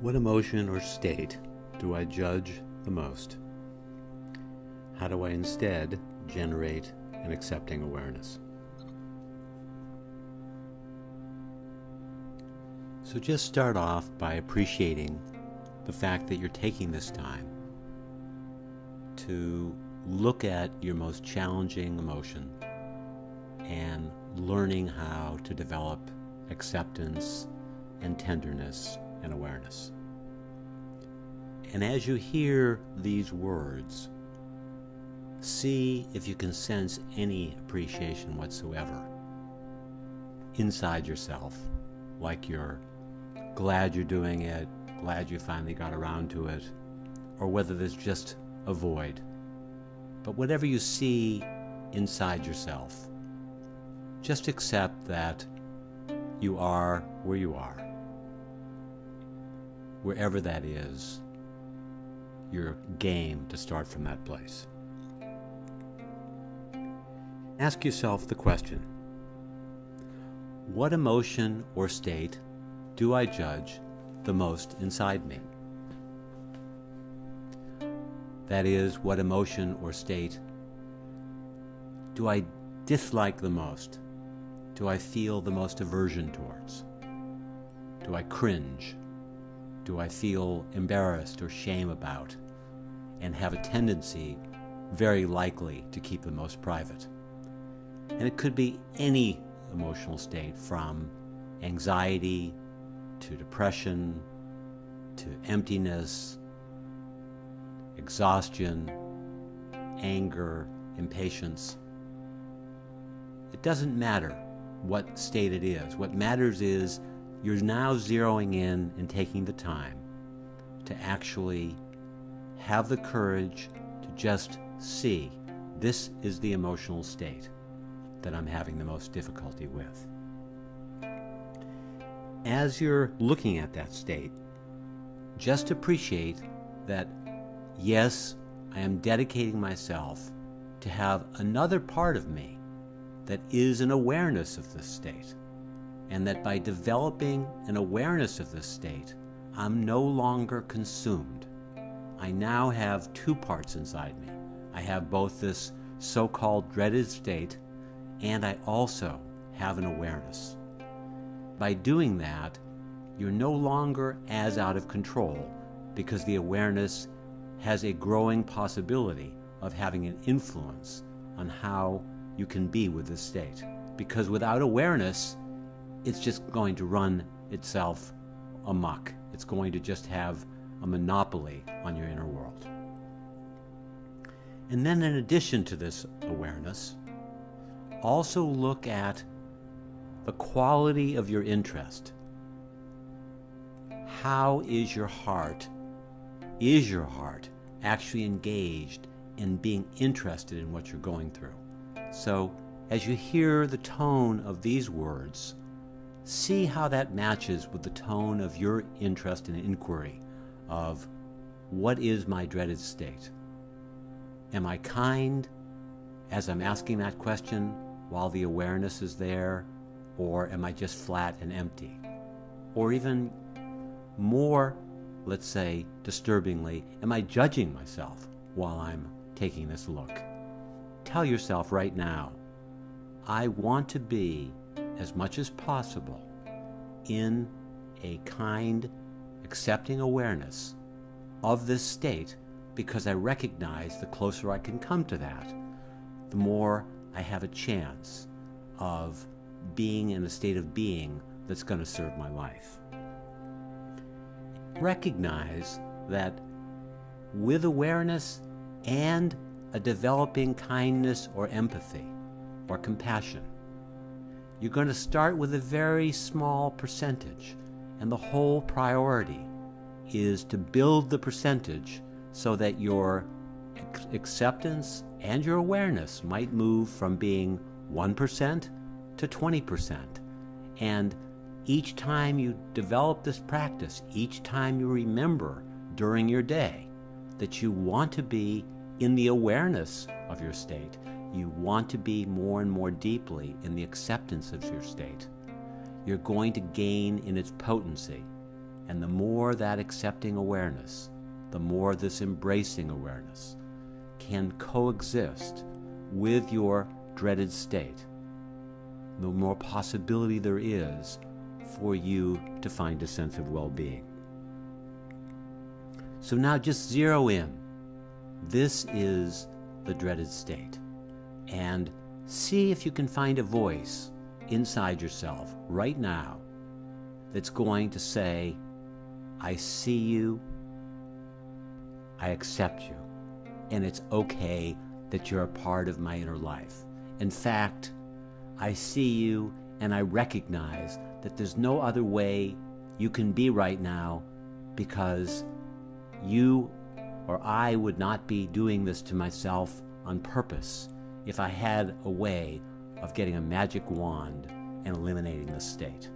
What emotion or state do I judge the most? How do I instead generate an accepting awareness? So just start off by appreciating the fact that you're taking this time to look at your most challenging emotion and learning how to develop acceptance and tenderness and awareness. And as you hear these words, see if you can sense any appreciation whatsoever inside yourself, like you're glad you're doing it, glad you finally got around to it, or whether there's just a void. But whatever you see inside yourself, just accept that you are where you are. Wherever that is, you're game to start from that place. Ask yourself the question, what emotion or state do I judge the most inside me? That is, what emotion or state do I dislike the most? Do I feel the most aversion towards? Do I cringe? Do I feel embarrassed or shame about and have a tendency, very likely, to keep the most private? And it could be any emotional state, from anxiety to depression to emptiness, exhaustion, anger, impatience. It doesn't matter what state it is. What matters is you're now zeroing in and taking the time to actually have the courage to just see, this is the emotional state that I'm having the most difficulty with. As you're looking at that state, just appreciate that, yes, I am dedicating myself to have another part of me that is an awareness of this state, and that by developing an awareness of this state, I'm no longer consumed. I now have two parts inside me. I have both this so-called dreaded state, and I also have an awareness. By doing that, you're no longer as out of control, because the awareness has a growing possibility of having an influence on how you can be with this state. Because without awareness, it's just going to run itself amok. It's going to just have a monopoly on your inner world. And then, in addition to this awareness, also look at the quality of your interest. How is your heart actually engaged in being interested in what you're going through? So as you hear the tone of these words, see how that matches with the tone of your interest and inquiry of, what is my dreaded state? Am I kind as I'm asking that question while the awareness is there, or am I just flat and empty? Or even more, let's say, disturbingly, am I judging myself while I'm taking this look? Tell yourself right now, I want to be, as much as possible, in a kind, accepting awareness of this state, because I recognize the closer I can come to that, the more I have a chance of being in a state of being that's going to serve my life. Recognize that with awareness and a developing kindness or empathy or compassion, you're going to start with a very small percentage, and the whole priority is to build the percentage so that your acceptance and your awareness might move from being 1% to 20%. And each time you develop this practice, each time you remember during your day that you want to be in the awareness of your state, you want to be more and more deeply in the acceptance of your state, you're going to gain in its potency And the more that accepting awareness, the more this embracing awareness can coexist with your dreaded state, the more possibility there is for you to find a sense of well-being. So now just zero in. This is the dreaded state. And see if you can find a voice inside yourself right now that's going to say, I see you, I accept you, and it's okay that you're a part of my inner life. In fact, I see you and I recognize that there's no other way you can be right now, because you or I would not be doing this to myself on purpose if I had a way of getting a magic wand and eliminating this state.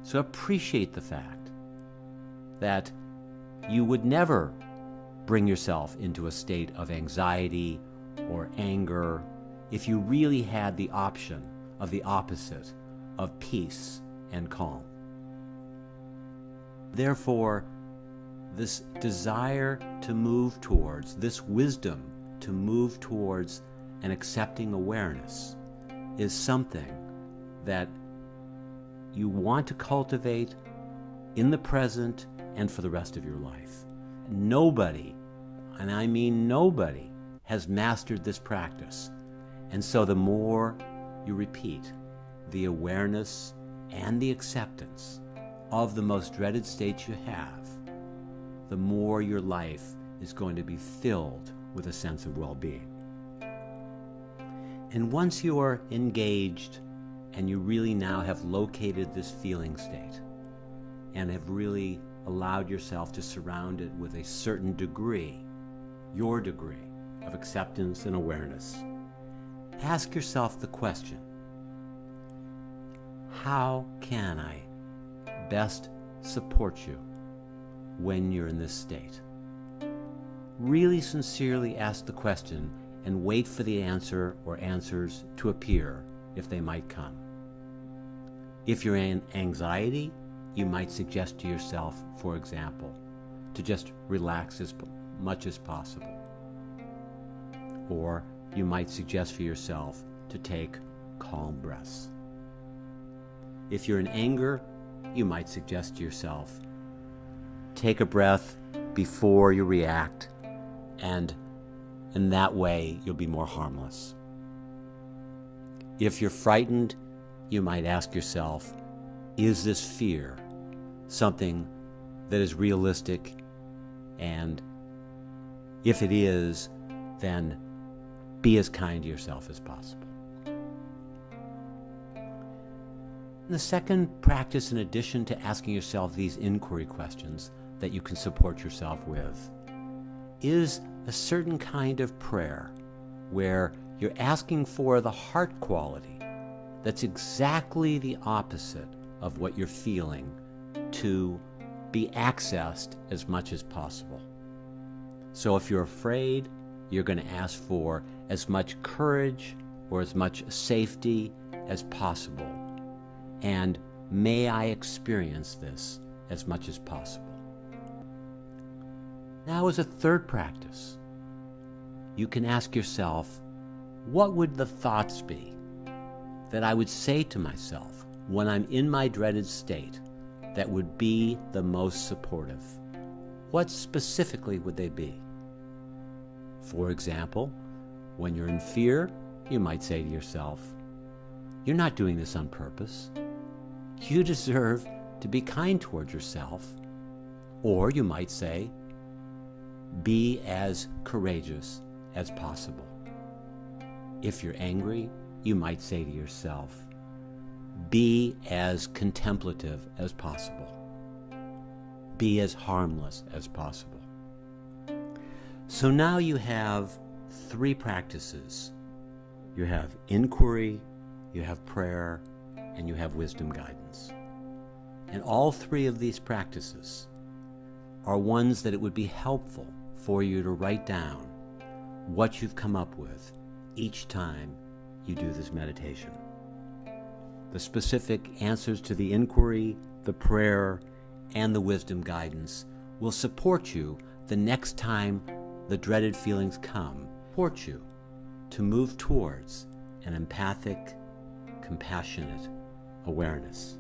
So appreciate the fact that you would never bring yourself into a state of anxiety or anger if you really had the option of the opposite of peace and calm. Therefore, this desire to move towards, this wisdom to move towards an accepting awareness is something that you want to cultivate in the present and for the rest of your life. Nobody, and I mean nobody, has mastered this practice. And so the more you repeat the awareness and the acceptance of the most dreaded states you have, the more your life is going to be filled with a sense of well-being. And once you are engaged and you really now have located this feeling state and have really allowed yourself to surround it with a certain degree, your degree of acceptance and awareness, ask yourself the question, how can I best support you when you're in this state? Really sincerely ask the question and wait for the answer or answers to appear if they might come. If you're in anxiety, you might suggest to yourself, for example, to just relax as much as possible. Or you might suggest for yourself to take calm breaths. If you're in anger, you might suggest to yourself, take a breath before you react, and in that way you'll be more harmless. If you're frightened, you might ask yourself, is this fear something that is realistic? And if it is, then be as kind to yourself as possible. The second practice, in addition to asking yourself these inquiry questions that you can support yourself with, is a certain kind of prayer where you're asking for the heart quality that's exactly the opposite of what you're feeling to be accessed as much as possible. So if you're afraid, you're going to ask for as much courage or as much safety as possible. And may I experience this as much as possible. Now, as a third practice, you can ask yourself, what would the thoughts be that I would say to myself when I'm in my dreaded state that would be the most supportive? What specifically would they be? For example, when you're in fear, you might say to yourself, you're not doing this on purpose. You deserve to be kind toward yourself. Or you might say, be as courageous as possible. If you're angry, you might say to yourself, be as contemplative as possible. Be as harmless as possible. So now you have three practices. You have inquiry, you have prayer, and you have wisdom guidance. And all three of these practices are ones that it would be helpful for you to write down what you've come up with each time you do this meditation. The specific answers to the inquiry, the prayer, and the wisdom guidance will support you the next time the dreaded feelings come, support you to move towards an empathic, compassionate awareness.